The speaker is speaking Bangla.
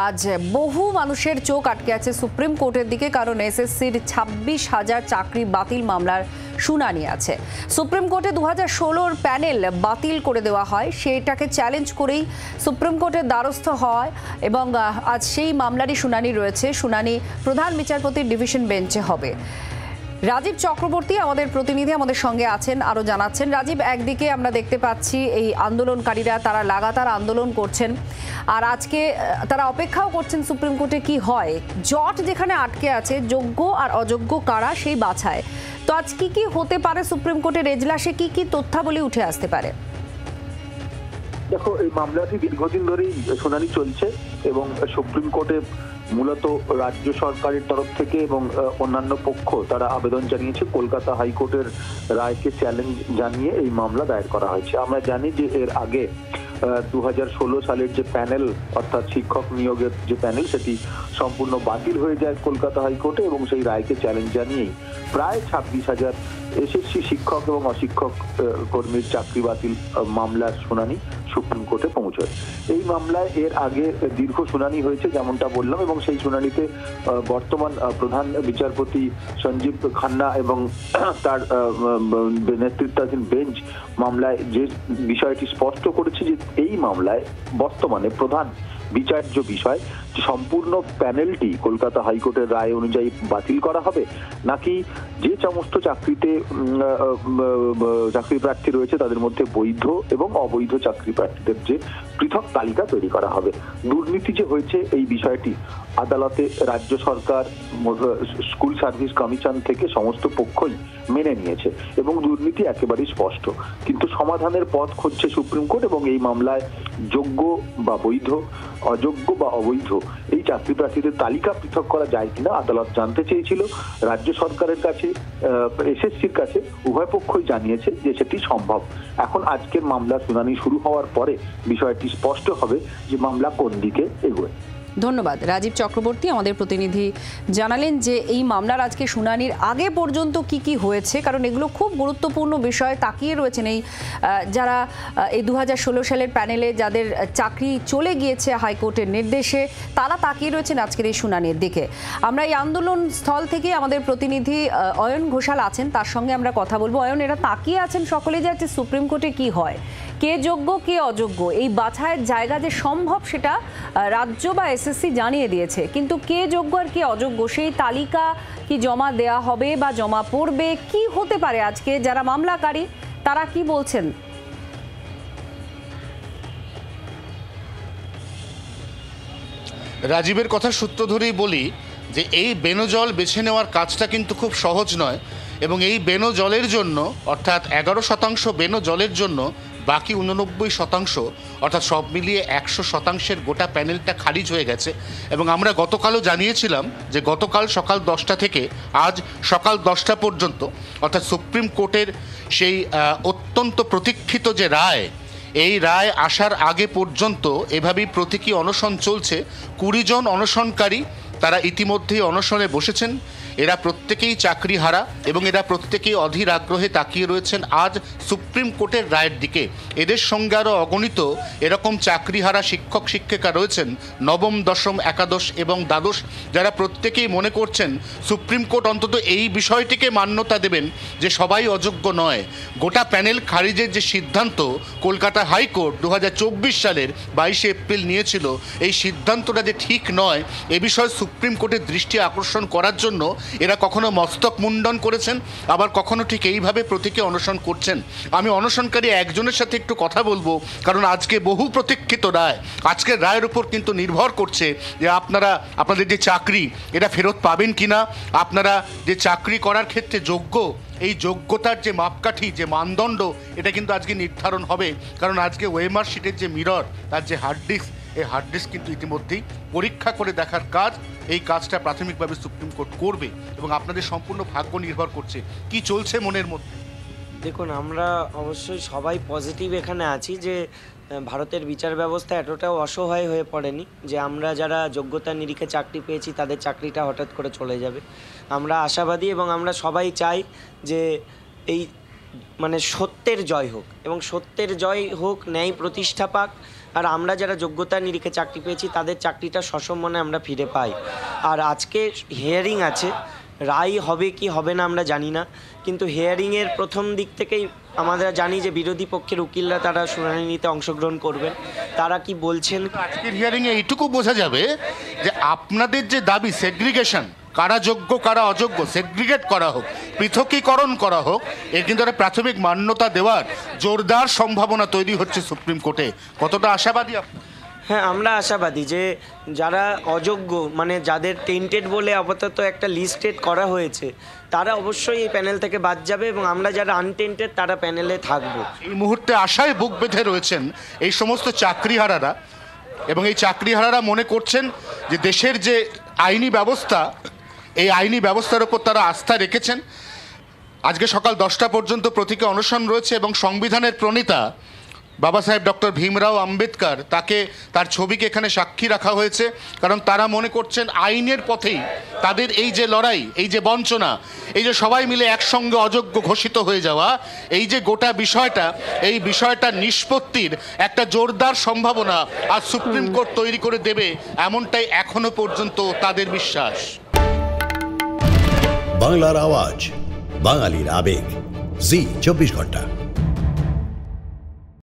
আজ বহু মানুষের চোখ আটকে আছে সুপ্রিম কোর্টের দিকে, কারণ এসএসসির 26,000 চাকরি বাতিল মামলার শুনানি আছে। সুপ্রিম কোর্টে 2016-র প্যানেল বাতিল করে দেওয়া হয়, সেটাকে চ্যালেঞ্জ করেই সুপ্রিম কোর্টের দ্বারস্থ হয় এবং আজ সেই মামলারই শুনানি রয়েছে। শুনানি প্রধান বিচারপতির ডিভিশন বেঞ্চে হবে। রাজীব চক্রবর্তী আমাদের প্রতিনিধি আমাদের সঙ্গে আছেন, আরো জানাচ্ছেন। রাজীব, একদিকে আমরা দেখতে পাচ্ছি এই আন্দোলনকারীরা তারা লাগাতার আন্দোলন করছেন, আর আজকে তারা অপেক্ষাও করছেন সুপ্রিম কোর্টে কি হয়। জট যেখানে আটকে আছে, যোগ্য আর অযোগ্য কারা সেই বাছায়। তো আজ কি কি হতে পারে সুপ্রিম কোর্টের এজলাসে, কি কি তথ্যাবলী উঠে আসতে পারে? দেখো, এই মামলাটি দীর্ঘদিন ধরেই শুনানি চলছে এবং সুপ্রিম কোর্টে মূলত রাজ্য সরকারের তরফ থেকে এবং অন্যান্য পক্ষ তারা আবেদন জানিয়েছে। কলকাতা হাইকোর্টের রায়কে চ্যালেঞ্জ জানিয়ে এই মামলা দায়ের করা হয়েছে। আমরা জানি যে এর আগে 2016 সালের যে প্যানেল, অর্থাৎ শিক্ষক নিয়োগের যে প্যানেল, সেটি সম্পূর্ণ বাতিল হয়ে যায় কলকাতা হাইকোর্টে এবং সেই রায়কে চ্যালেঞ্জ জানিয়েই প্রায় 26,000 এসএসসি শিক্ষক এবং অশিক্ষক কর্মীর চাকরি বাতিল মামলার শুনানি সুপ্রিম কোর্টে পৌঁছয়। এই মামলায় এর আগে দীর্ঘ শুনানি হয়েছে, যেমনটা বললাম, এবং সেই শুনানিতে বর্তমান প্রধান বিচারপতি সঞ্জীব খান্না এবং তার নেতৃত্বাধীন বেঞ্চ মামলায় যে বিষয়টি স্পষ্ট করেছে যে এই মামলায় বর্তমানে প্রধান বিচার্য বিষয় সম্পূর্ণ প্যানেলটি কলকাতা হাইকোর্টের রায় অনুযায়ী বাতিল করা হবে, নাকি যে সমস্ত চাকরিতে চাকরি প্রার্থী রয়েছে তাদের মধ্যে বৈধ এবং অবৈধ চাকরি প্রার্থীদের যে পৃথক তালিকা তৈরি করা হবে। দুর্নীতি যে হয়েছে এই বিষয়টি আদালতে রাজ্য সরকার, স্কুল সার্ভিস কমিশন থেকে সমস্ত পক্ষই মেনে নিয়েছে এবং দুর্নীতি একেবারেই স্পষ্ট। কিন্তু সমাধানের পথ খুঁজছে সুপ্রিম কোর্ট এবং এই মামলায় যোগ্য বা বৈধ, অযোগ্য বা অবৈধ এই চাকরি প্রার্থীদের তালিকা পৃথক করা যায় কিনা আদালত জানতে চেয়েছিল। রাজ্য সরকারের কাছে, এসএসসির কাছে উভয় পক্ষই জানিয়েছে যে সেটি সম্ভব। এখন আজকের মামলা শুনানি শুরু হওয়ার পরে বিষয়টি স্পষ্ট হবে যে মামলা কোন দিকে এগোয়। ধন্যবাদ। রাজীব চক্রবর্তী আমাদের প্রতিনিধি জানালেন যে এই মামলার আজকে শুনানির আগে পর্যন্ত কি কি হয়েছে, কারণ এগুলো খুব গুরুত্বপূর্ণ বিষয়। তাকিয়ে রয়েছেন এই যারা এই 2016 সালের প্যানেলে যাদের চাকরি চলে গিয়েছে হাইকোর্টের নির্দেশে, তারা তাকিয়ে রয়েছেন আজকের এই শুনানির দিকে। আমরা এই আন্দোলন স্থল থেকে আমাদের প্রতিনিধি অয়ন ঘোষাল আছেন, তার সঙ্গে আমরা কথা বলবো। অয়ন, এরা তাকিয়ে আছেন সকলে যে আজকে সুপ্রিম কোর্টে কি হয়, কে যোগ্য কে অযোগ্য, এই বাছাইয়ের জায়গা যে সম্ভব সেটা রাজ্য বা এসএসসি জানিয়ে দিয়েছে, কিন্তু কে যোগ্য আর কে অযোগ্য সেই তালিকা কি জমা দেয়া হবে বা জমা পড়বে, কি হতে পারে আজকে যারা মামলাকারী তারা কি বলছেন? রাজীবের কথা সূত্র ধরেই বলি যে এই বেনজল বেছে নেওয়ার কাজটা কিন্তু খুব সহজ নয় এবং এই বেনজলের জন্য, অর্থাৎ 11% বেনজলের জন্য বাকি 89% অর্থাৎ সব মিলিয়ে 100%-এর গোটা প্যানেলটা খারিজ হয়ে গেছে। এবং আমরা গতকালও জানিয়েছিলাম যে গতকাল সকাল 10টা থেকে আজ সকাল 10টা পর্যন্ত, অর্থাৎ সুপ্রিম কোর্টের সেই অত্যন্ত প্রতীক্ষিত যে রায়, এই রায় আসার আগে পর্যন্ত এভাবেই প্রতীকী অনশন চলছে। 20 জন অনশনকারী তারা ইতিমধ্যেই অনশনে বসেছেন। এরা প্রত্যেকেই চাকরিহারা এবং এরা প্রত্যেকেই অধীর আগ্রহে তাকিয়ে রয়েছেন আজ সুপ্রিম কোর্টের রায়ের দিকে। এদের সঙ্গে আরও অগণিত এরকম চাকরিহারা শিক্ষক শিক্ষিকা রয়েছেন, নবম, দশম, একাদশ এবং দ্বাদশ, যারা প্রত্যেকেই মনে করছেন সুপ্রিম কোর্ট অন্তত এই বিষয়টিকে মান্যতা দেবেন যে সবাই অযোগ্য নয়। গোটা প্যানেল খারিজের যে সিদ্ধান্ত কলকাতা হাইকোর্ট 2024 সালের 22 এপ্রিল নিয়েছিল, এই সিদ্ধান্তটা যে ঠিক নয় এ বিষয়ে সুপ্রিম কোর্টের দৃষ্টি আকর্ষণ করার জন্য এরা কখনো মস্তক মুন্ডন করেছেন, আবার কখনো ঠিক এইভাবে প্রতীকে অনশন করছেন। আমি অনশনকারী একজনের সাথে একটু কথা বলবো, কারণ আজকে বহু প্রতীক্ষিত রায়, আজকের রায়ের উপর কিন্তু নির্ভর করছে যে আপনাদের যে চাকরি এটা ফেরত পাবেন কিনা, আপনারা যে চাকরি করার ক্ষেত্রে যোগ্য, এই যোগ্যতার যে মাপকাঠি, যে মানদণ্ড, এটা কিন্তু আজকে নির্ধারণ হবে। কারণ আজকে ওএমআর শিটের যে মিরর, তার যে হার্ড ডিস্ক, এই হার্ড ডিস্ক কিন্তু ইতিমধ্যেই পরীক্ষা করে দেখার কাজ, এই কাজটা প্রাথমিকভাবে সুপ্রিম কোর্ট করবে এবং আপনাদের সম্পূর্ণ ভাগ্য নির্ভর করছে। কি চলছে মনের মধ্যে? দেখুন, আমরা অবশ্যই সবাই পজিটিভ এখানে আছি যে ভারতের বিচার ব্যবস্থা এতটাও অসহায় হয়ে পড়েনি যে আমরা যারা যোগ্যতার নিরিখে চাকরি পেয়েছি তাদের চাকরিটা হঠাৎ করে চলে যাবে। আমরা আশাবাদী এবং আমরা সবাই চাই যে এই সত্যের জয় হোক এবং সত্যের জয় হোক, ন্যায় প্রতিষ্ঠা পাক, আর আমরা যারা যোগ্যতা নিরিখে চাকরি পেয়েছি তাদের চাকরিটা সসম্মানে আমরা ফিরে পাই। আর আজকে হিয়ারিং আছে, রায় হবে কি হবে না আমরা জানি না, কিন্তু হিয়ারিংয়ের প্রথম দিক থেকেই আমরা জানি যে বিরোধী পক্ষের উকিলরা তারা শুনানি নিতে অংশগ্রহণ করবেন। তারা কি বলছেন, আজকের হিয়ারিংয়ে এইটুকু বোঝা যাবে যে আপনাদের যে দাবি সেগ্রিগেশন, কারা যোগ্য কারা অযোগ্য সেগ্রিগেট করা হোক, পৃথকীকরণ করা হোক, এর কিন্তু একটা প্রাথমিক মান্যতা দেওয়ার জোরদার সম্ভাবনা তৈরি হচ্ছে সুপ্রিম কোর্টে। কতটা আশাবাদী আপনার? হ্যাঁ, আমরা আশাবাদী যে যারা অযোগ্য, মানে যাদের টেন্টেড বলে আপাতত একটা লিস্টেড করা হয়েছে, তারা অবশ্যই এই প্যানেল থেকে বাদ যাবে এবং আমরা যারা আনটেন্টেড তারা প্যানেলে থাকবো। এই মুহূর্তে আশায় বুক বেঁধে রয়েছেন এই সমস্ত চাকরিহারারা, এবং এই চাকরিহারারা মনে করছেন যে দেশের যে আইনি ব্যবস্থা, এই আইনি ব্যবস্থার ওপর তারা আস্থা রেখেছেন। আজকে সকাল 10টা পর্যন্ত প্রতীকী অনশন রয়েছে এবং সংবিধানের প্রণেতা বাবা সাহেব ডক্টর ভীমরাও আম্বেদকর তার ছবিকে এখানে সাক্ষী রাখা হয়েছে, কারণ তারা মনে করছেন আইনের পথেই তাদের এই যে লড়াই, এই যে বঞ্চনা, এই যে সবাই মিলে একসঙ্গে অযোগ্য ঘোষিত হয়ে যাওয়া, এই যে গোটা বিষয়টা, এই বিষয়টা নিষ্পত্তির একটা জোরদার সম্ভাবনা আজ সুপ্রিম কোর্ট তৈরি করে দেবে, এমনটাই এখনো পর্যন্ত তাদের বিশ্বাস। বাংলার আওয়াজ, বাঙালির আবেগ, জি 24 ঘন্টা।